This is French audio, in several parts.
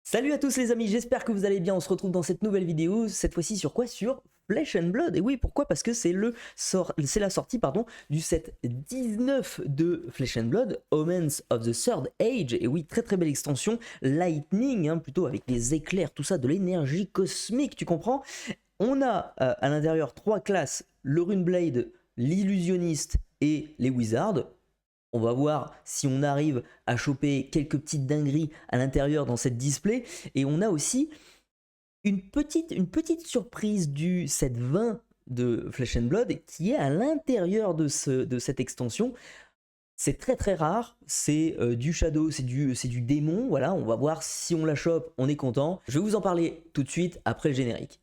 Salut à tous les amis, j'espère que vous allez bien. On se retrouve dans cette nouvelle vidéo, cette fois-ci sur quoi? Sur Flesh and Blood. Et oui, pourquoi? Parce que c'est la sortie du set 19 de Flesh and Blood, Omens of the Third Age. Et oui, très très belle extension, Lightning, plutôt avec des éclairs, tout ça, de l'énergie cosmique, tu comprends? On a à l'intérieur trois classes, le Runeblade, l'illusionniste et les wizards. On va voir si on arrive à choper quelques petites dingueries à l'intérieur dans cette display. Et on a aussi une petite surprise du set 20 de Flesh and Blood qui est à l'intérieur de cette extension. C'est très très rare, c'est du shadow, c'est du démon. Voilà, on va voir si on la chope, on est content. Je vais vous en parler tout de suite après le générique.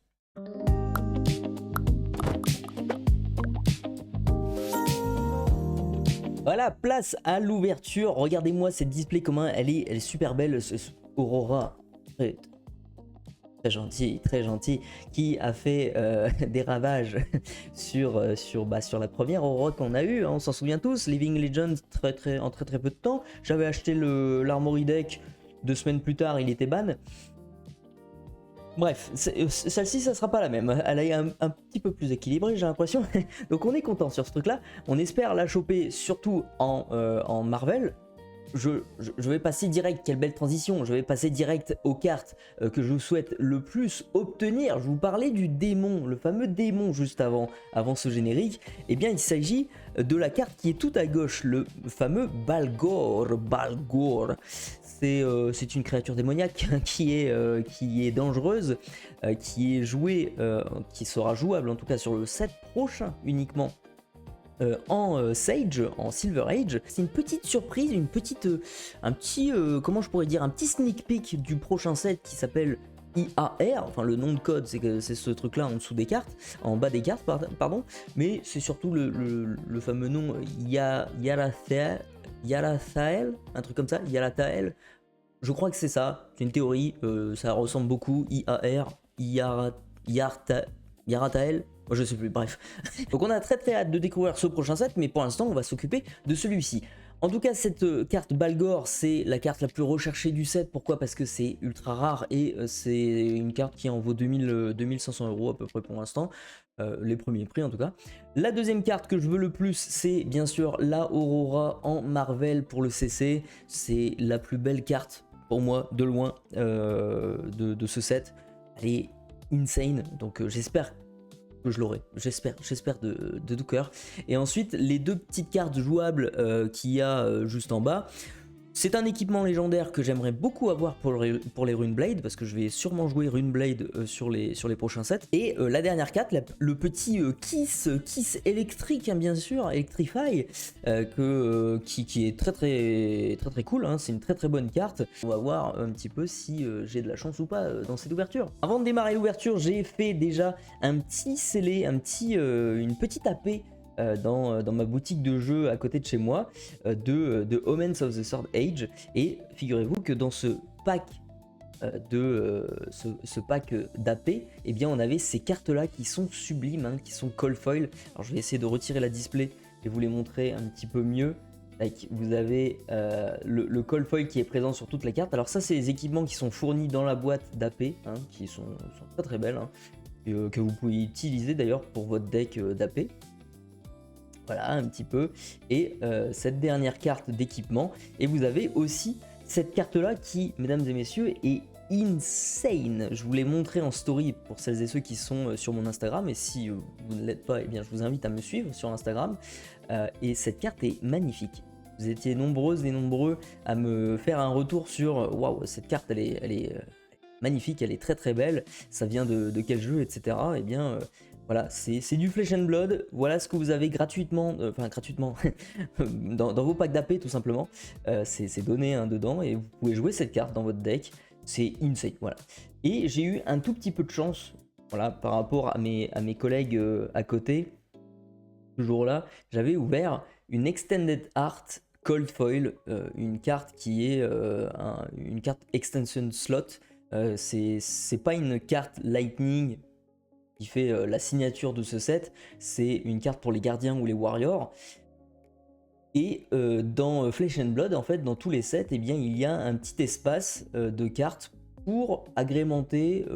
Voilà, place à l'ouverture. Regardez-moi cette display, comment elle est super belle. Aurora, très gentil, qui a fait des ravages sur la première Aurora qu'on a eue. On s'en souvient tous, Living Legends en très peu de temps. J'avais acheté l'Armory Deck 2 semaines plus tard, il était ban. Bref, celle-ci, ça sera pas la même. Elle est un petit peu plus équilibrée, j'ai l'impression. Donc on est content sur ce truc-là. On espère la choper surtout en Marvel. Je vais passer direct, quelle belle transition, je vais passer direct aux cartes que je vous souhaite le plus obtenir. Je vous parlais du démon, le fameux démon juste avant ce générique. Eh bien il s'agit de la carte qui est tout à gauche, le fameux Balgor. C'est une créature démoniaque qui est dangereuse, qui est jouée, qui sera jouable en tout cas sur le set prochain uniquement. En Sage, en Silver Age. C'est une petite surprise, comment je pourrais dire, un petit sneak peek du prochain set qui s'appelle IAR, enfin le nom de code c'est ce truc là en dessous des cartes, en bas des cartes pardon, mais c'est surtout le fameux nom Yarathael, un truc comme ça, Yarathael. Je crois que c'est ça, c'est une théorie, ça ressemble beaucoup, IAR, Yarathael. Moi, je sais plus, bref. Donc on a très hâte de découvrir ce prochain set, mais pour l'instant on va s'occuper de celui-ci. En tout cas, cette carte Balgor, c'est la carte la plus recherchée du set. Pourquoi? Parce que c'est ultra rare et c'est une carte qui en vaut 2500 € à peu près pour l'instant. Les premiers prix en tout cas. La deuxième carte que je veux le plus, c'est bien sûr la Aurora en Marvel pour le CC. C'est la plus belle carte pour moi de loin de ce set. Elle est insane, donc j'espère que je l'aurai, j'espère de tout cœur. Et ensuite les deux petites cartes jouables qu'il y a juste en bas. C'est un équipement légendaire que j'aimerais beaucoup avoir pour les Runeblade, parce que je vais sûrement jouer Runeblade sur les prochains sets. Et la dernière carte, le petit Kiss électrique, bien sûr, Electrify, qui est très cool, c'est une très bonne carte. On va voir un petit peu si j'ai de la chance ou pas dans cette ouverture. Avant de démarrer l'ouverture, j'ai fait déjà un petit scellé, une petite AP dans ma boutique de jeux à côté de chez moi de Omens of the Third Age, et figurez-vous que dans ce pack ce pack d'AP, eh bien on avait ces cartes là qui sont sublimes, qui sont call foil. Alors je vais essayer de retirer la display et vous les montrer un petit peu mieux. Like, vous avez le call foil qui est présent sur toutes les cartes. Alors ça, c'est les équipements qui sont fournis dans la boîte d'AP, qui sont très belles, que vous pouvez utiliser d'ailleurs pour votre deck d'AP. Voilà, un petit peu. Et cette dernière carte d'équipement. Et vous avez aussi cette carte-là qui, mesdames et messieurs, est insane. Je vous l'ai montré en story pour celles et ceux qui sont sur mon Instagram. Et si vous ne l'êtes pas, eh bien, je vous invite à me suivre sur Instagram. Et cette carte est magnifique. Vous étiez nombreuses et nombreux à me faire un retour sur waouh, cette carte, elle est magnifique, elle est très belle. Ça vient de quel jeu, etc. Eh bien... voilà, c'est du Flesh and Blood. Voilà ce que vous avez gratuitement, dans vos packs d'AP tout simplement. C'est donné dedans et vous pouvez jouer cette carte dans votre deck. C'est insane, voilà. Et j'ai eu un tout petit peu de chance, voilà, par rapport à mes collègues à côté. Toujours là, j'avais ouvert une Extended Art Cold Foil, une carte qui est une carte Extension Slot. C'est pas une carte Lightning qui fait la signature de ce set, c'est une carte pour les gardiens ou les warriors. Et dans Flesh and Blood, en fait, dans tous les sets, eh bien, il y a un petit espace de cartes pour agrémenter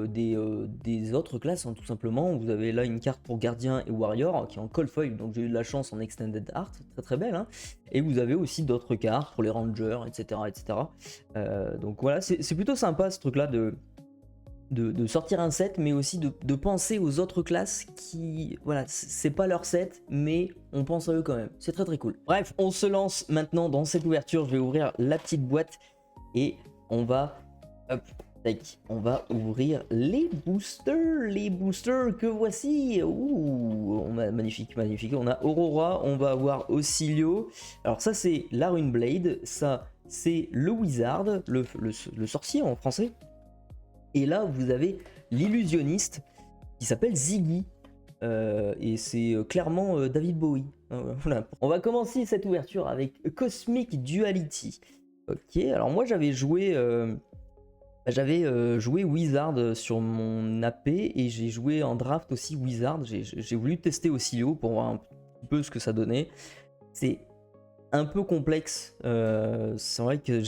des autres classes, hein, tout simplement. Vous avez là une carte pour gardien et warrior qui est en cold foil, donc j'ai eu de la chance en extended art, très très belle, hein. Et vous avez aussi d'autres cartes pour les rangers, etc. etc. Donc voilà, c'est plutôt sympa ce truc là de sortir un set, mais aussi de penser aux autres classes qui, voilà, c'est pas leur set, mais on pense à eux quand même. C'est très très cool. Bref, on se lance maintenant dans cette ouverture. Je vais ouvrir la petite boîte et on va, hop, tac, on va ouvrir les boosters que voici. Ouh, on a magnifique, magnifique. On a Aurora, on va avoir Oscillio. Alors ça c'est la Runeblade, ça c'est le Wizard, le sorcier en français. Et là, vous avez l'illusionniste qui s'appelle Ziggy. Et c'est clairement David Bowie. Voilà. On va commencer cette ouverture avec Cosmic Duality. Ok, alors moi j'avais joué Wizard sur mon AP et j'ai joué en draft aussi Wizard. J'ai voulu tester Oscillio pour voir un peu ce que ça donnait. C'est un peu complexe. C'est vrai que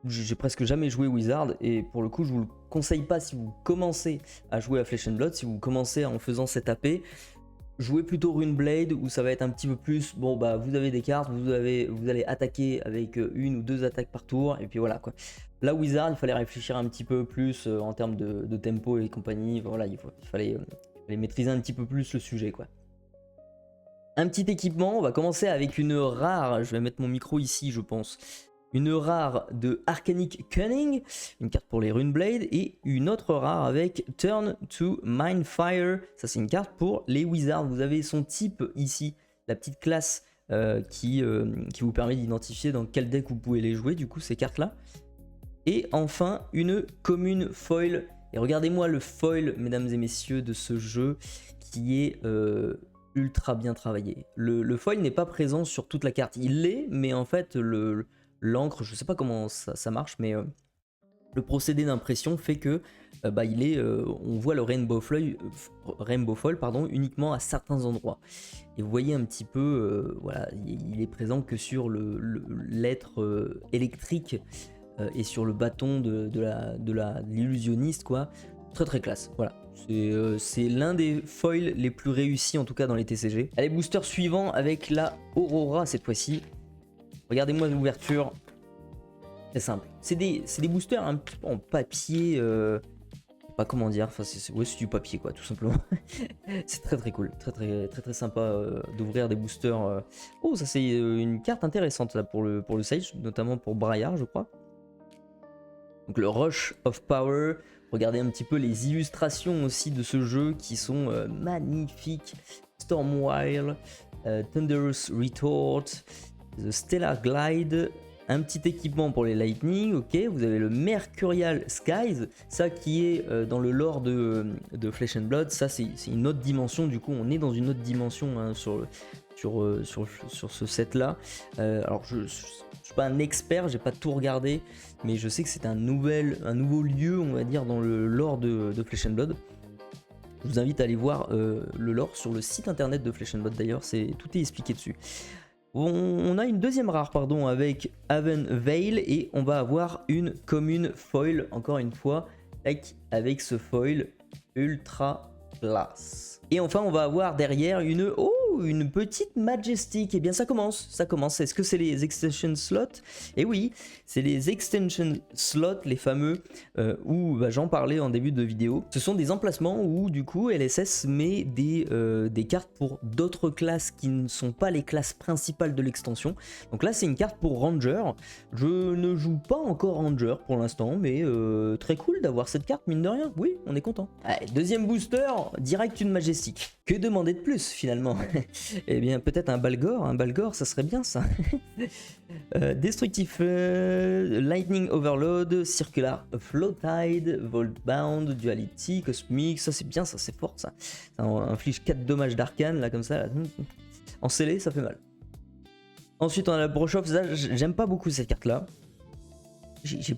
j'ai presque jamais joué Wizard et pour le coup je vous le conseille pas si vous commencez à jouer à Flesh and Blood. Si vous commencez en faisant cette AP, jouez plutôt Runeblade où ça va être un petit peu plus, bon bah vous avez des cartes, vous allez attaquer avec une ou deux attaques par tour et puis voilà quoi. Là Wizard il fallait réfléchir un petit peu plus en termes de tempo et compagnie, voilà, il fallait maîtriser un petit peu plus le sujet quoi. Un petit équipement, on va commencer avec une rare, je vais mettre mon micro ici je pense. Une rare de Arcanic Cunning, une carte pour les Runeblade, et une autre rare avec Turn to Mindfire. Ça c'est une carte pour les Wizards. Vous avez son type ici, la petite classe qui vous permet d'identifier dans quel deck vous pouvez les jouer, du coup ces cartes là. Et enfin une commune foil. Et regardez-moi le foil, mesdames et messieurs, de ce jeu qui est ultra bien travaillé. Le foil n'est pas présent sur toute la carte. Il l'est, mais en fait l'encre, je sais pas comment ça marche, mais le procédé d'impression fait que on voit le Rainbow Foil uniquement à certains endroits. Et vous voyez un petit peu, voilà, il est présent que sur l'être électrique et sur le bâton de l'illusionniste, quoi. Très très classe, voilà. C'est l'un des foils les plus réussis en tout cas dans les TCG. Allez, booster suivant avec la Aurora cette fois-ci. Regardez-moi l'ouverture, c'est simple. C'est des boosters un petit peu en papier, pas comment dire, enfin c'est du papier quoi, tout simplement. C'est très très cool, très sympa d'ouvrir des boosters. Oh, ça c'est une carte intéressante là pour le Sage, notamment pour Braillard je crois. Donc le Rush of Power. Regardez un petit peu les illustrations aussi de ce jeu qui sont magnifiques. Stormwild, Thunderous Retort, The Stellar Glide, un petit équipement pour les Lightning, ok, vous avez le Mercurial Skies, ça qui est dans le lore de Flesh and Blood, ça c'est une autre dimension, du coup on est dans une autre dimension hein, sur ce set là. Alors je suis pas un expert, j'ai pas tout regardé, mais je sais que c'est un nouveau lieu on va dire dans le lore de Flesh and Blood. Je vous invite à aller voir le lore sur le site internet de Flesh and Blood d'ailleurs, tout est expliqué dessus. On a une deuxième rare pardon avec Haven Veil et on va avoir une commune foil encore une fois avec ce foil ultra classe. Et enfin on va avoir derrière une petite Majestic. Et bien ça commence. Est-ce que c'est les extension slots? Et oui, c'est les extension slots, les fameux où j'en parlais en début de vidéo. Ce sont des emplacements où du coup LSS met des cartes pour d'autres classes qui ne sont pas les classes principales de l'extension. Donc là c'est une carte pour Ranger. Je ne joue pas encore Ranger pour l'instant, mais très cool d'avoir cette carte mine de rien. Oui, on est content. Allez, deuxième booster, direct une Majestic. Que demander de plus finalement? Eh bien peut-être un Balgor ça serait bien ça. Destructive Lightning Overload, Circular Flow Tide, Voltbound, Duality, Cosmic, ça c'est bien, ça c'est fort ça. Ça inflige 4 dommages d'arcane là comme ça. Là. En scellé ça fait mal. Ensuite on a la Brush Off, j'aime pas beaucoup cette carte là. Je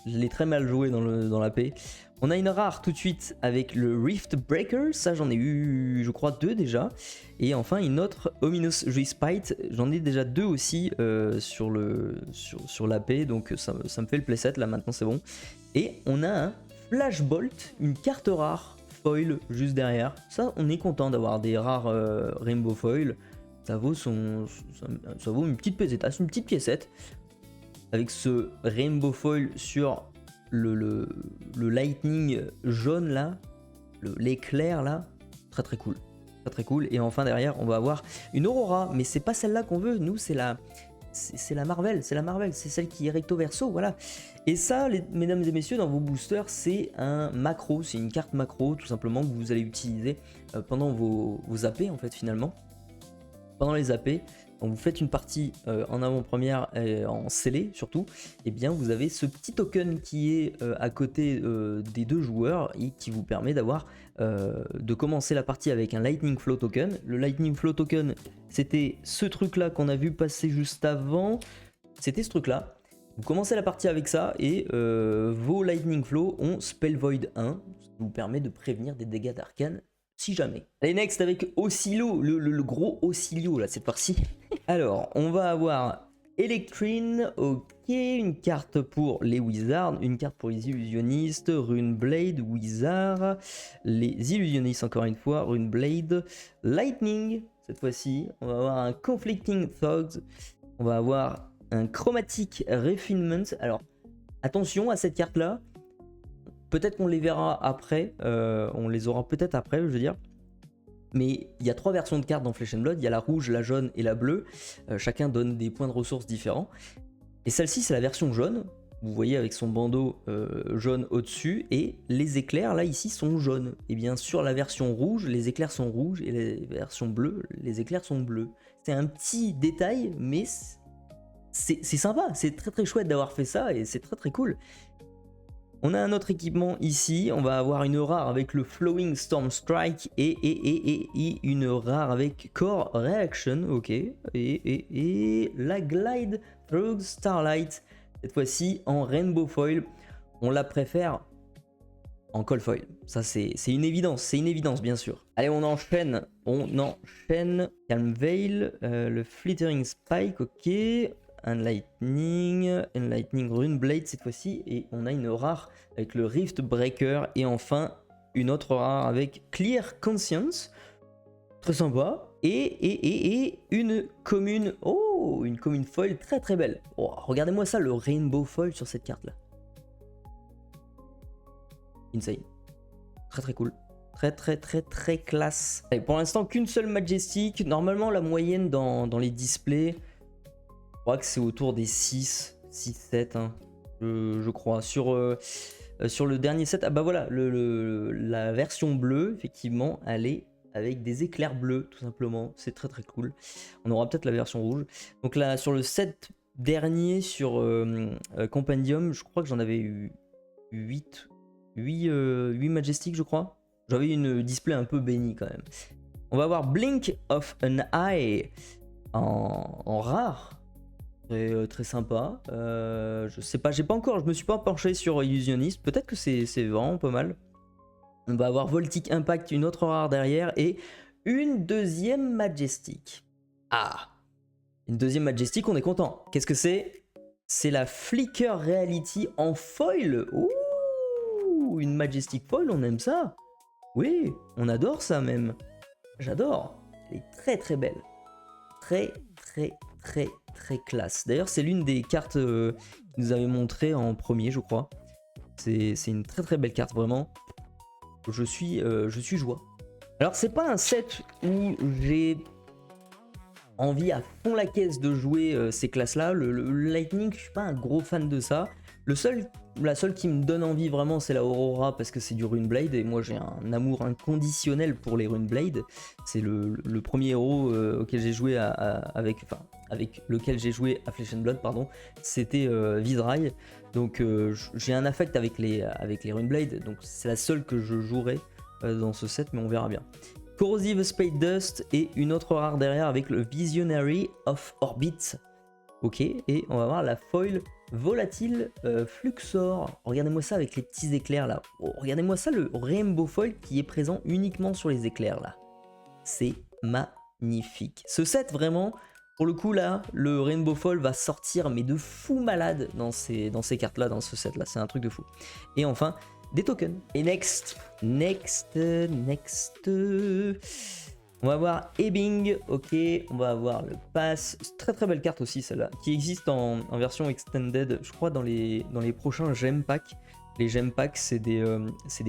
l'ai très mal joué dans la paix. On a une rare tout de suite avec le Rift Breaker, ça j'en ai eu je crois 2 déjà. Et enfin une autre Ominous Respite, j'en ai déjà 2 aussi sur l'AP, donc ça me fait le playset là maintenant c'est bon. Et on a un Flashbolt, une carte rare foil juste derrière. Ça, on est content d'avoir des rares Rainbow Foil. Ça vaut, ça vaut une petite pesetasse, une petite piécette. Avec ce Rainbow Foil sur le Lightning jaune là, l'éclair là, très très cool. Très très cool. Et enfin derrière, on va avoir une Aurora, mais c'est pas celle-là qu'on veut. Nous, c'est la Marvel, c'est celle qui est recto verso, voilà. Et ça, mesdames et messieurs, dans vos boosters, c'est un macro, c'est une carte macro tout simplement que vous allez utiliser pendant vos AP en fait finalement. Pendant les AP, quand vous faites une partie en avant-première et en scellé surtout, et bien vous avez ce petit token qui est à côté des deux joueurs et qui vous permet d'avoir de commencer la partie avec un Lightning Flow token. Le Lightning Flow token, c'était ce truc là qu'on a vu passer juste avant, c'était ce truc là. Vous commencez la partie avec ça et vos Lightning Flow ont Spell Void 1, ce qui vous permet de prévenir des dégâts d'arcane si jamais. Allez, next avec Oscillo, le gros Oscillo là cette fois-ci. Alors, on va avoir Electrine, ok, une carte pour les Wizards, une carte pour les Illusionnistes, Runeblade, Wizard, les Illusionnistes encore une fois, Runeblade, Lightning, cette fois-ci, on va avoir un Conflicting Thugs, on va avoir un Chromatic Refinement. Alors, attention à cette carte-là, peut-être qu'on les verra après, on les aura peut-être après, je veux dire. Mais il y a 3 versions de cartes dans Flesh and Blood, il y a la rouge, la jaune et la bleue, chacun donne des points de ressources différents. Et celle-ci c'est la version jaune, vous voyez avec son bandeau jaune au-dessus, et les éclairs là ici sont jaunes. Et bien sur la version rouge, les éclairs sont rouges, et la version bleue, les éclairs sont bleus. C'est un petit détail, mais c'est sympa, c'est très très chouette d'avoir fait ça, et c'est très très cool. On a un autre équipement ici, on va avoir une rare avec le Flowing Storm Strike et une rare avec Core Reaction, ok, et la Glide Through Starlight, cette fois-ci en Rainbow Foil, on la préfère en Cold Foil, ça c'est une évidence bien sûr. Allez, on enchaîne Calm Veil, le Flittering Spike, ok, un Lightning Runeblade cette fois-ci, et on a une rare avec le Rift Breaker, et enfin une autre rare avec Clear Conscience, très sympa, et une commune, oh, une commune foil très très belle. Oh, regardez-moi ça, le Rainbow Foil sur cette carte là. Insane. Très très cool. Très classe. Allez, pour l'instant qu'une seule Majestic, normalement la moyenne dans les displays, je crois que c'est autour des 6, 7, hein, je crois. Sur le dernier set, ah bah voilà, la version bleue, effectivement, elle est avec des éclairs bleus, tout simplement. C'est très très cool. On aura peut-être la version rouge. Donc là, sur le set dernier, sur Compendium, je crois que j'en avais eu 8 Majestic, je crois. J'avais une display un peu bénie quand même. On va avoir Blink of an Eye en rare. Très sympa. Je sais pas, je me suis pas penché sur Illusionist. Peut-être que c'est vraiment pas mal. On va avoir Voltic Impact, une autre rare derrière, et une deuxième Majestic. Ah, une deuxième Majestic, on est content. Qu'est-ce que c'est? C'est la Flicker Reality en foil. Ouh, une Majestic foil, on aime ça. Oui, on adore ça même. J'adore. Elle est très très belle. Très classe. D'ailleurs, c'est l'une des cartes qu'ils nous avaient montré en premier, je crois. C'est une très belle carte, vraiment. Je suis joie. Alors, c'est pas un set où j'ai envie à fond la caisse de jouer ces classes-là. Le Lightning, je suis pas un gros fan de ça. La seule qui me donne envie vraiment, c'est la Aurora, parce que c'est du Runeblade, et moi j'ai un amour inconditionnel pour les Runeblade. C'est le premier héros auquel j'ai joué avec lequel j'ai joué à Flesh and Blood, pardon. C'était Vidrai. Donc j'ai un affect avec les Runeblade, donc c'est la seule que je jouerai dans ce set, mais on verra bien. Corrosive Spade Dust et une autre rare derrière avec le Visionary of Orbit. Ok, et on va voir la foil volatile Fluxor. Regardez-moi ça avec les petits éclairs là. Oh, regardez-moi ça, le Rainbow Foil qui est présent uniquement sur les éclairs là. C'est magnifique. Ce set vraiment, Pour le coup là, le Rainbow Foil va sortir mais de fou malade dans ces cartes là, dans ce set là, c'est un truc de fou. Et enfin, des tokens. Et next, on va avoir Ebbing, ok, on va avoir le Pass, très très belle carte aussi celle-là, qui existe en version extended, je crois dans les prochains Gem Packs. Les Gem Packs, c'est des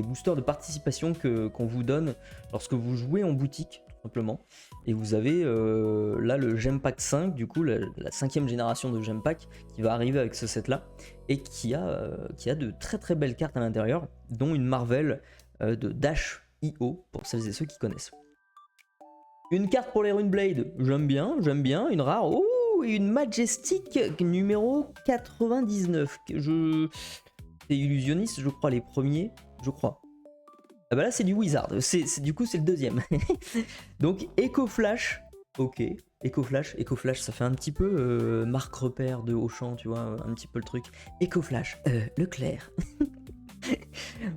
boosters de participation qu'on vous donne lorsque vous jouez en boutique, tout simplement. Et vous avez là le Gem Pack 5, du coup la 5e génération de Gem Pack qui va arriver avec ce set-là et qui a de très très belles cartes à l'intérieur, dont une Marvel de Dash.io pour celles et ceux qui connaissent. Une carte pour les Runeblade, j'aime bien, une rare, oh, et une Majestic numéro 99. C'est Illusionniste, je crois, les premiers, je crois. Ah bah là c'est du Wizard, du coup c'est le deuxième. Donc Echo Flash, ok, Echo Flash, ça fait un petit peu marque repère de Auchan, tu vois, un petit peu le truc. Echo Flash, Leclerc.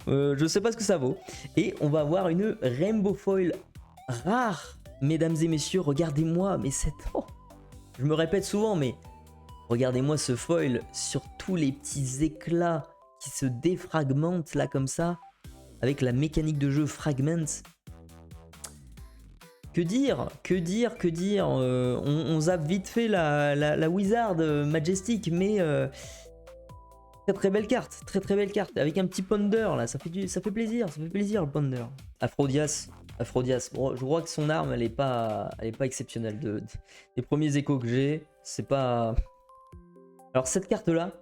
Je sais pas ce que ça vaut. Et on va avoir une Rainbow Foil rare, mesdames et messieurs, regardez-moi, mais oh, je me répète souvent, mais regardez-moi ce foil sur tous les petits éclats qui se défragmentent là comme ça, avec la mécanique de jeu Fragments. Que dire, on zappe vite fait la Wizard Majestic, mais très belle carte, très belle carte, avec un petit Ponder là, ça fait plaisir le Ponder. Aphrodisias, bon, je crois que son arme elle est pas exceptionnelle. Des premiers échos que j'ai, c'est pas... Alors cette carte là,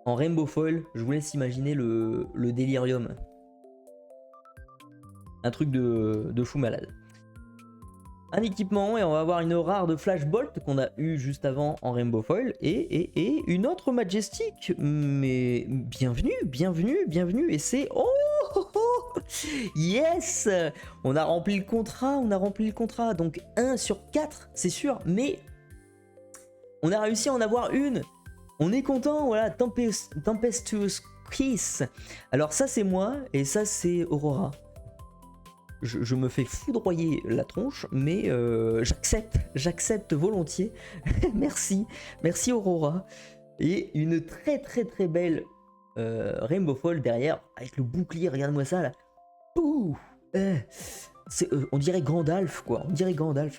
en Rainbow Foil, je vous laisse imaginer le Delirium. Un truc de fou malade. Un équipement et on va avoir une rare de Flashbolt qu'on a eu juste avant en Rainbow Foil et une autre Majestic. Mais bienvenue et c'est... Oh, yes, on a rempli le contrat, donc 1 sur 4 c'est sûr, mais on a réussi à en avoir une. On est content, voilà, Tempestuous Kiss. Alors ça c'est moi et ça c'est Aurora. Je me fais foudroyer la tronche, mais j'accepte volontiers. Merci Aurora. Et une très belle Rainbow Foil derrière, avec le bouclier, regarde-moi ça là. Ouh, on dirait Gandalf quoi,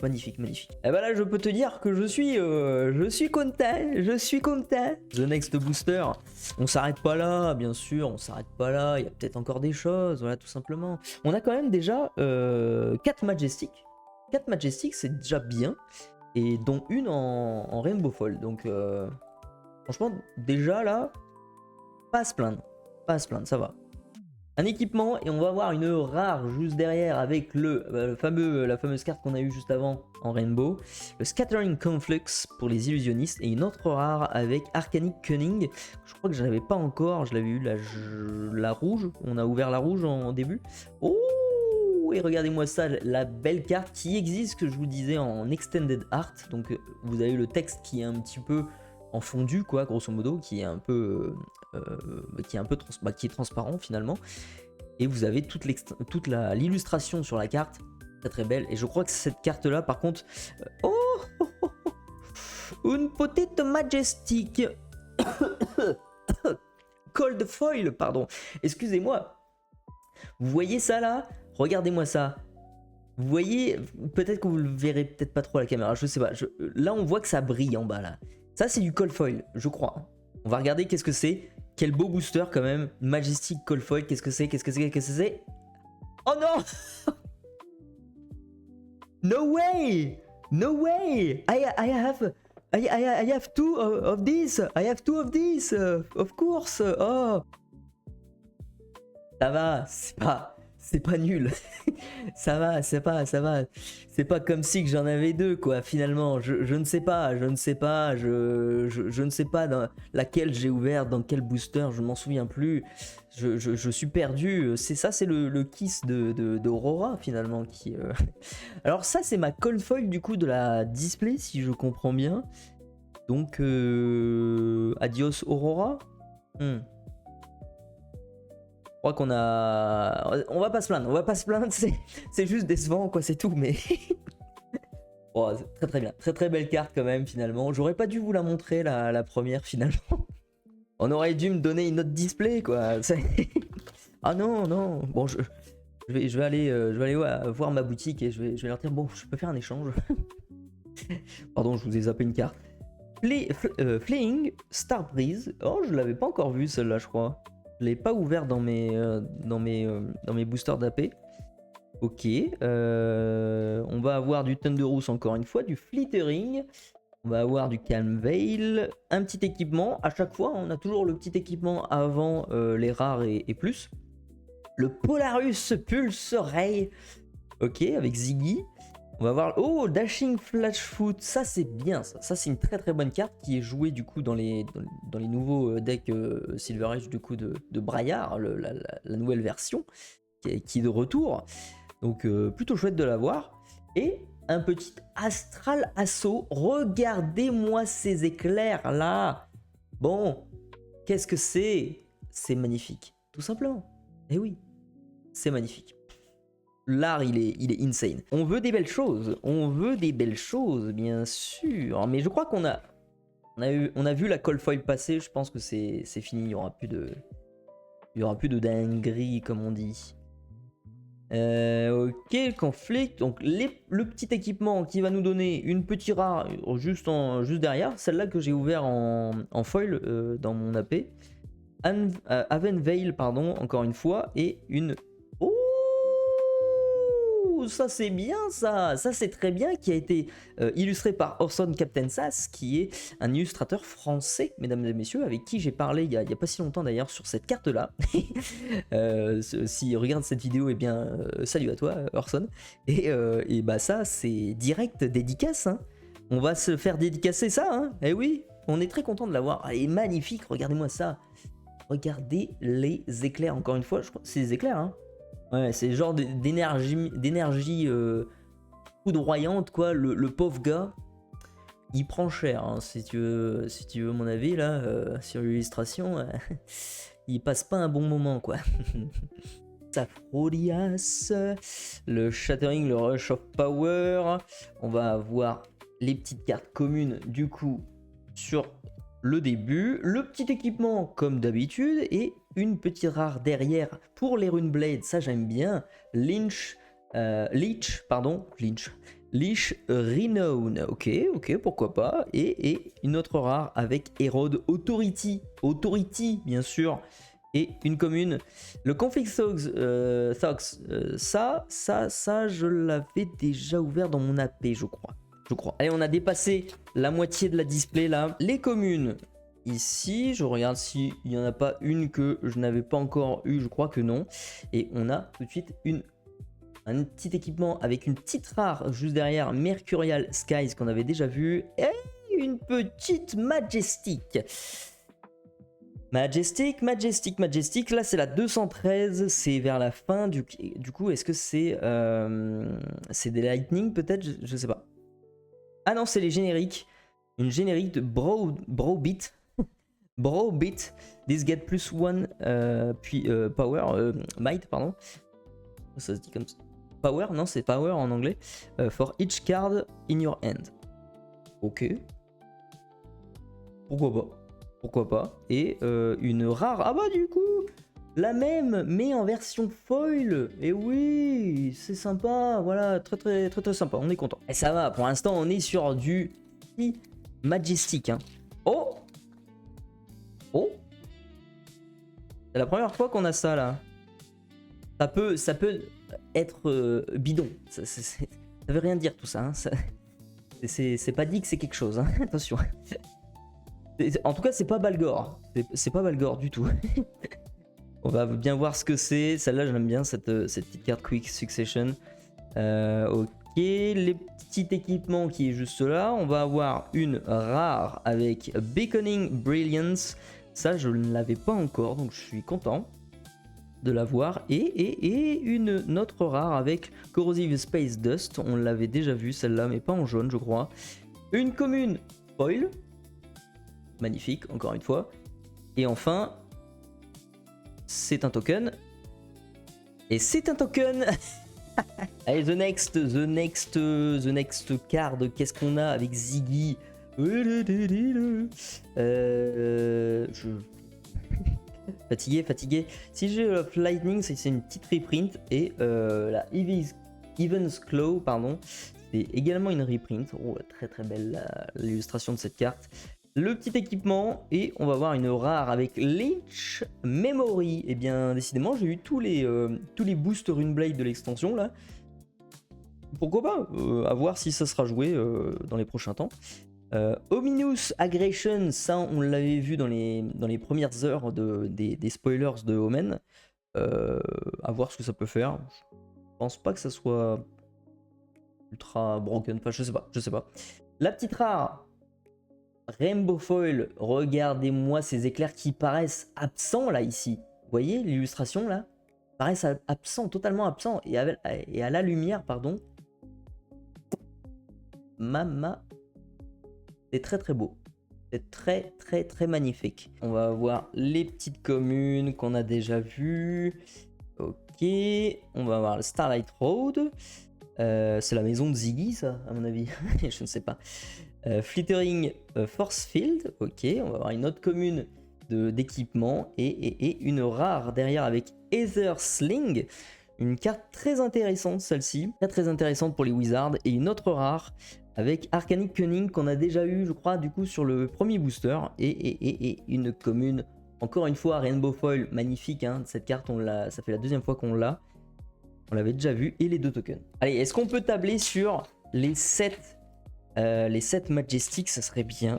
magnifique. Et bah là je peux te dire que je suis content. The Next Booster, on s'arrête pas là, bien sûr, il y a peut-être encore des choses, voilà tout simplement. On a quand même déjà 4 Majestic, c'est déjà bien, et dont une en Rainbow Foil, donc franchement déjà là, pas à se plaindre, ça va. Un équipement et on va avoir une rare juste derrière avec la fameuse carte qu'on a eu juste avant en Rainbow, le Scattering Conflux pour les illusionnistes et une autre rare avec Arcanic Cunning. Je crois que je n'avais pas encore, je l'avais eu la rouge, on a ouvert la rouge en début. Oh, et regardez-moi ça, la belle carte qui existe, que je vous disais, en Extended Art. Donc vous avez le texte qui est un petit peu en fondu quoi, grosso modo, qui est un peu qui est transparent finalement, et vous avez toute l'illustration sur la carte, très belle. Et je crois que cette carte là par contre, une petite Majestic Cold Foil, pardon, excusez-moi. Vous voyez ça là, regardez-moi ça. Vous voyez, peut-être que vous le verrez peut-être pas trop à la caméra, je sais pas. Là on voit que ça brille en bas là. Ça c'est du Cold Foil, je crois. On va regarder qu'est-ce que c'est. Quel beau booster quand même. Majestic Cold Foil, qu'est-ce que c'est? Oh non. No way. I have two of this. Of course. Oh. Ça va, c'est pas nul. ça va. C'est pas comme si que j'en avais deux quoi. Finalement, je ne sais pas. Je ne sais pas dans laquelle j'ai ouvert, dans quel booster. Je m'en souviens plus. Je suis perdu. C'est le kiss d'Aurora finalement qui. Alors ça c'est ma cold foil du coup de la display si je comprends bien. Donc adios Aurora. Je crois qu'on a... On va pas se plaindre, c'est juste décevant quoi, c'est tout, mais... Oh, très très bien, très très belle carte quand même finalement. J'aurais pas dû vous la montrer la première finalement. On aurait dû me donner une autre display quoi. Ah non, non. Bon, je vais aller voir ma boutique et je vais leur dire bon, je peux faire un échange. Pardon, je vous ai zappé une carte. Fleeing Starbreeze. Oh, je l'avais pas encore vu celle-là, je crois. Je l'ai pas ouvert dans mes boosters d'AP. Ok. On va avoir du Thunderous encore une fois, du Flittering. On va avoir du Calm Veil, un petit équipement. À chaque fois, on a toujours le petit équipement avant les rares et plus. Le Polarus Pulse Ray. Ok, avec Ziggy. On va voir. Oh, Dashing Flashfoot. Ça, c'est bien. Ça c'est une très très bonne carte qui est jouée du coup dans les nouveaux decks Silver Age du coup de Braillard, la nouvelle version qui est de retour. Donc, plutôt chouette de l'avoir. Et un petit Astral Assaut. Regardez-moi ces éclairs là. Bon, qu'est-ce que c'est? C'est magnifique, tout simplement. Eh oui, c'est magnifique. L'art, il est insane. On veut des belles choses. On veut des belles choses, bien sûr. Mais je crois qu'on a vu la Coilfoil passer. Je pense que c'est fini. Il y aura plus de dinguerie, comme on dit. Ok, conflit. Donc le petit équipement qui va nous donner une petite rare juste derrière, celle-là que j'ai ouvert en foil dans mon AP. Avenveil, pardon, encore une fois, et une. Oh, ça c'est bien ça c'est très bien, qui a été illustré par Orson Captain Sass, qui est un illustrateur français, mesdames et messieurs, avec qui j'ai parlé il y a pas si longtemps d'ailleurs sur cette carte là. S'il regarde cette vidéo, eh bien salut à toi Orson. Et bah ça c'est direct dédicace, hein. On va se faire dédicacer ça, hein. Eh oui, on est très content de l'avoir. Elle est magnifique, regardez-moi ça. Regardez les éclairs, encore une fois, je crois c'est des éclairs, hein. Ouais, c'est le genre d'énergie foudroyante, quoi. Le pauvre gars, il prend cher, hein, si tu veux mon avis, là, sur l'illustration. Il passe pas un bon moment, quoi. Safrodias, le Shattering, le Rush of Power. On va avoir les petites cartes communes, du coup, sur le début, le petit équipement comme d'habitude et une petite rare derrière pour les Runeblades, ça j'aime bien. Leech Renown, ok, pourquoi pas. Et une autre rare avec Herod Authority bien sûr, et une commune. Le Conflict Thox, ça je l'avais déjà ouvert dans mon AP, je crois. Allez, on a dépassé la moitié de la display là. Les communes, ici, je regarde s'il n'y en a pas une que je n'avais pas encore eu, je crois que non. Et on a tout de suite un petit équipement avec une petite rare juste derrière, Mercurial Skies qu'on avait déjà vu. Et une petite Majestic. Majestic. Là, c'est la 213. C'est vers la fin. Du coup, est-ce que c'est des Lightning peut-être, je sais pas. Ah non, c'est les génériques. Une générique de Brobit. Brobit. This get plus one. Puis power. Might, pardon. Ça se dit comme ça. Power, non, c'est power en anglais. For each card in your hand. Ok. Pourquoi pas. Et une rare. Ah bah, du coup, la même, mais en version foil. Et oui, c'est sympa. Voilà, très sympa. On est content. Et ça va, pour l'instant, on est sur du Majestic. Hein. Oh, c'est la première fois qu'on a ça là. Ça peut être bidon. Ça veut rien dire tout ça. Hein. C'est pas dit que c'est quelque chose. Hein. Attention. En tout cas, c'est pas Balgor. C'est pas Balgor du tout. On va bien voir ce que c'est. Celle-là, j'aime bien cette petite carte Quick Succession. Ok, les petits équipements qui est juste là. On va avoir une rare avec Beckoning Brilliance. Ça, je ne l'avais pas encore, donc je suis content de l'avoir. Et une autre rare avec Corrosive Space Dust. On l'avait déjà vu celle-là, mais pas en jaune, je crois. Une commune foil. Magnifique, encore une fois. Et enfin, c'est un token. Et c'est un token Allez, the next card, qu'est-ce qu'on a avec Ziggy? Fatigué. Sigil of Lightning, c'est une petite reprint. Et la Evan's Claw, pardon, c'est également une reprint. Oh, très belle l'illustration de cette carte. Le petit équipement, et on va voir une rare avec Lynch Memory. Et bien, décidément, j'ai eu tous les boosts Runeblade de l'extension là. Pourquoi pas, à voir si ça sera joué dans les prochains temps. Ominous Aggression, ça on l'avait vu dans les premières heures des spoilers de Omen. À voir ce que ça peut faire. Je pense pas que ça soit ultra broken, enfin je sais pas. La petite rare, Rainbow Foil, regardez-moi ces éclairs qui paraissent absents là ici. Vous voyez l'illustration là? Paraissent absents, totalement absents. Et à la lumière, pardon. Mama. C'est très beau. C'est très magnifique. On va voir les petites communes qu'on a déjà vues. Ok. On va voir le Starlight Road. C'est la maison de Ziggy, ça, à mon avis. Je ne sais pas. Flittering Force Field. Ok. On va avoir une autre commune d'équipement. Et une rare derrière avec Ether Sling. Une carte très intéressante, celle-ci. Très intéressante pour les Wizards. Et une autre rare avec Arcanic Cunning qu'on a déjà eu, je crois, du coup, sur le premier booster. Et une commune, encore une fois, Rainbow Foil, magnifique. Hein, cette carte, ça fait la deuxième fois qu'on l'a. On l'avait déjà vu. Et les 2 tokens. Allez, est-ce qu'on peut tabler sur les 7 Majestics? Ça serait bien.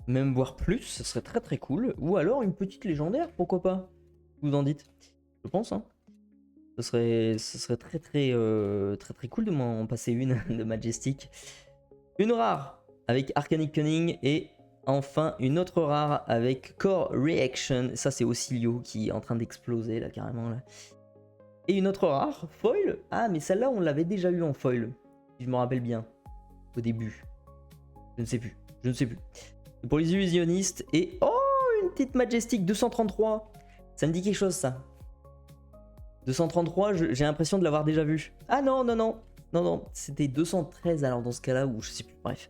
Même voir plus, ça serait très cool. Ou alors une petite légendaire, pourquoi pas? Vous en dites? Je pense, hein. Ce serait très cool de m'en passer une de Majestic. Une rare avec Arcanic Cunning et enfin une autre rare avec Core Reaction. Ça c'est Oscillio qui est en train d'exploser là carrément là. Et une autre rare, foil. Ah mais celle-là on l'avait déjà eu en foil, si je me rappelle bien, au début. Je ne sais plus. C'est pour les illusionnistes. Et oh, une petite Majestic 233. Ça me dit quelque chose ça. 233, j'ai l'impression de l'avoir déjà vu. Ah non, c'était 213 alors dans ce cas-là, ou je sais plus, bref.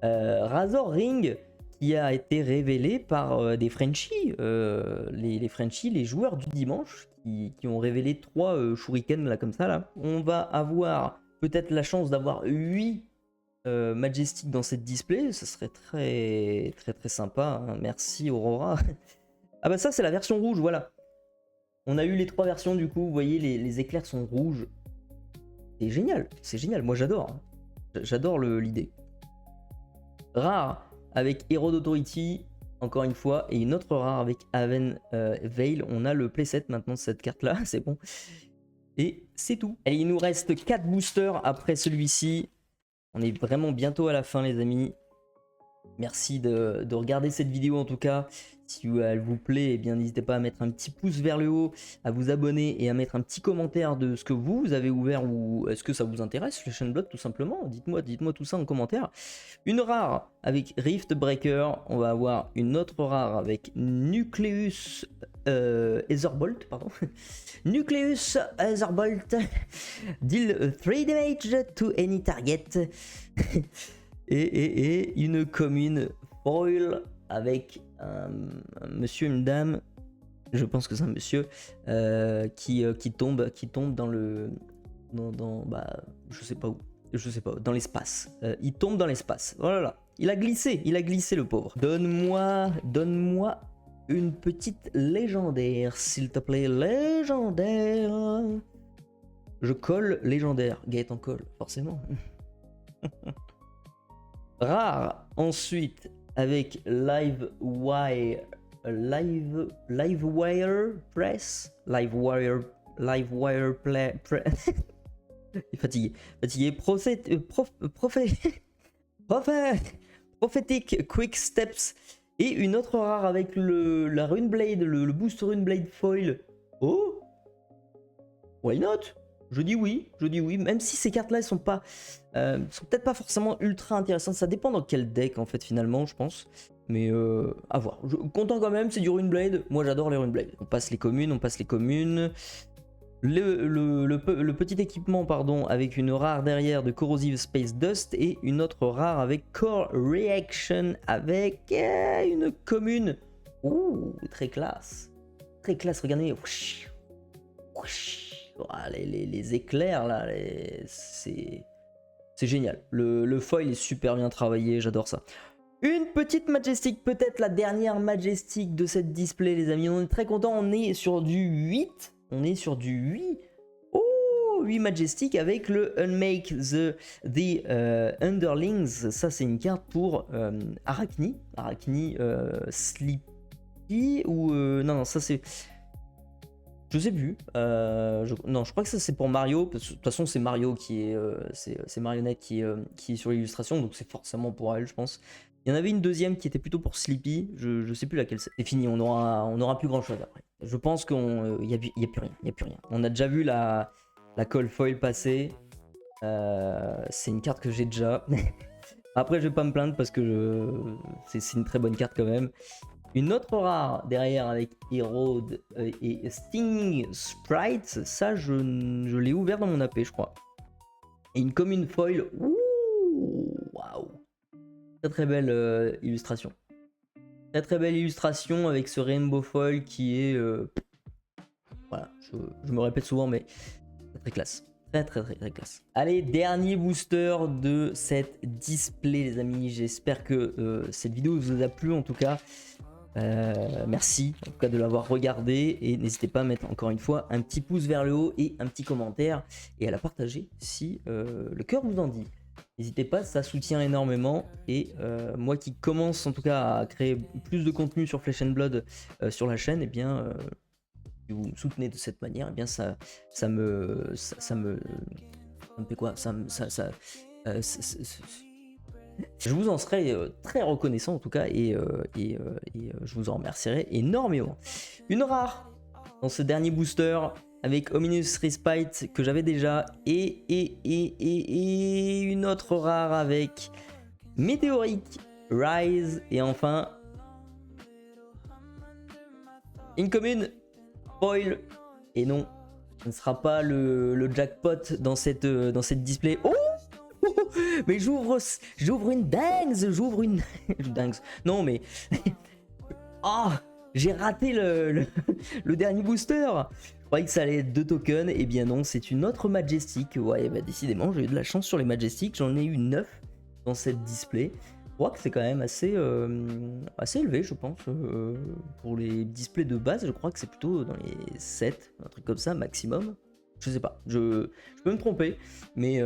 Razor Ring, qui a été révélé par des Frenchies, les Frenchies, les joueurs du dimanche, qui ont révélé 3 shurikens là comme ça là. On va avoir peut-être la chance d'avoir 8 Majestic dans cette display, ça serait très sympa, hein. Merci Aurora. Ah bah ça c'est la version rouge, voilà. On a eu les 3 versions du coup, vous voyez les éclairs sont rouges. C'est génial, moi j'adore. J'adore l'idée. Rare avec Hero d'Authority, encore une fois, et une autre rare avec Haven Veil. On a le playset maintenant de cette carte là, c'est bon. Et c'est tout. Et il nous reste 4 boosters après celui-ci. On est vraiment bientôt à la fin les amis. Merci de regarder cette vidéo en tout cas. Si elle vous plaît, eh bien n'hésitez pas à mettre un petit pouce vers le haut, à vous abonner et à mettre un petit commentaire de ce que vous avez ouvert ou est-ce que ça vous intéresse, Flesh and Blood tout simplement. Dites-moi tout ça en commentaire. Une rare avec Rift Breaker. On va avoir une autre rare avec Nucleus Etherbolt, pardon. Nucleus Etherbolt. Deal 3 damage to any target. et une commune foil avec un monsieur, une dame, je pense que c'est un monsieur, qui tombe dans le... bah, je sais pas où, dans l'espace. Il tombe dans l'espace, voilà, il a glissé le pauvre. Donne-moi une petite légendaire, s'il te plaît, légendaire. Je colle légendaire, Gaëtan colle, forcément. Rare, ensuite, avec Livewire Press. Livewire Press. Fatigué. Prophetic Quick Steps. Et une autre rare avec la Runeblade, le boost Runeblade Foil. Oh, why not? Je dis oui, même si ces cartes-là, elles sont peut-être pas forcément ultra intéressantes. Ça dépend dans quel deck, en fait, finalement, je pense. Mais à voir. Content quand même, c'est du Runeblade. Moi, j'adore les Runeblade. On passe les communes. Le petit équipement pardon, avec une rare derrière de Corrosive Space Dust et une autre rare avec Core Reaction avec une commune. Ouh, très classe. Très classe, regardez. Whoosh, whoosh. Oh, les éclairs là, c'est génial. Le foil est super bien travaillé, j'adore ça. Une petite Majestic, peut-être la dernière Majestic de cette display les amis. On est très content, on est sur du 8. On est sur du 8. Oh, 8 Majestic avec le Unmake the Underlings. Ça, c'est une carte pour Arachni. Arachni Sleepy ou... non, ça c'est... Je sais plus. Non, je crois que ça c'est pour Mario. De toute façon, c'est Mario qui est... c'est Marionnette qui est sur l'illustration. Donc c'est forcément pour elle, je pense. Il y en avait une deuxième qui était plutôt pour Sleepy. Je sais plus laquelle c'est. C'est fini, on aura plus grand chose après. Je pense qu'il n'y a plus rien. Il y a plus rien. On a déjà vu la Cold Foil passer. C'est une carte que j'ai déjà. Après, je vais pas me plaindre parce que c'est une très bonne carte quand même. Une autre rare derrière avec Erode et Stinging Sprite. Ça, je l'ai ouvert dans mon AP, je crois. Et une commune foil. Ouh, waouh. Très très belle illustration. Très très belle illustration avec ce rainbow foil qui est... voilà, je me répète souvent mais très classe. Très très très très classe. Allez, dernier booster de cette display les amis. J'espère que cette vidéo vous a plu en tout cas. Merci en tout cas de l'avoir regardé et n'hésitez pas à mettre encore une fois un petit pouce vers le haut et un petit commentaire et à la partager si le cœur vous en dit. N'hésitez pas, ça soutient énormément et moi qui commence en tout cas à créer plus de contenu sur Flesh and Blood sur la chaîne, et bien si vous me soutenez de cette manière, et bien ça me fait quoi, je vous en serai très reconnaissant en tout cas et je vous en remercierai énormément. Une rare dans ce dernier booster avec Ominous Respite que j'avais déjà et une autre rare avec Météorique Rise et enfin une commune foil. Et non, ce ne sera pas le jackpot dans cette display. Oh, mais j'ouvre une dingue, j'ouvre une dingue. Non mais ah, j'ai raté le dernier booster. Je croyais que ça allait être 2 tokens, et bien non, c'est une autre Majestic. Ouais, bah décidément, j'ai eu de la chance sur les Majestic, j'en ai eu 9 dans cette display. Je crois que c'est quand même assez élevé, je pense. Pour les displays de base, je crois que c'est plutôt dans les 7, un truc comme ça, maximum. Je sais pas, je peux me tromper, mais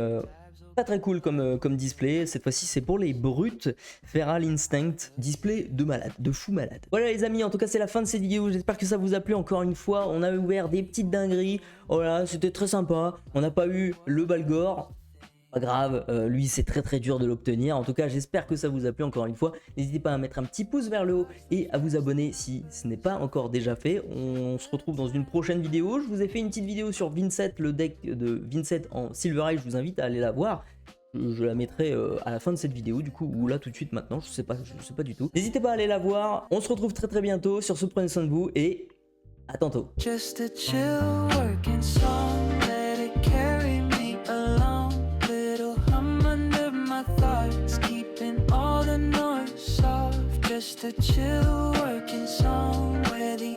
pas très cool comme display. Cette fois-ci, c'est pour les brutes Feral Instinct, display de malade, de fou malade. Voilà les amis, en tout cas c'est la fin de cette vidéo. J'espère que ça vous a plu. Encore une fois, on a ouvert des petites dingueries. Voilà, c'était très sympa. On n'a pas eu le Balgore. Pas grave, lui c'est très très dur de l'obtenir. En tout cas, j'espère que ça vous a plu encore une fois. N'hésitez pas à mettre un petit pouce vers le haut et à vous abonner si ce n'est pas encore déjà fait. On se retrouve dans une prochaine vidéo. Je vous ai fait une petite vidéo sur Vincent, le deck de Vincent en Silver Eye. Je vous invite à aller la voir. Je la mettrai à la fin de cette vidéo du coup, ou là tout de suite maintenant, je sais pas du tout. N'hésitez pas à aller la voir. On se retrouve très très bientôt. Sur ce, prenez soin de vous et à tantôt. Just a chill working song, let it carry me along. Little hum under my thoughts, keeping all the noise soft. Just a chill working song where the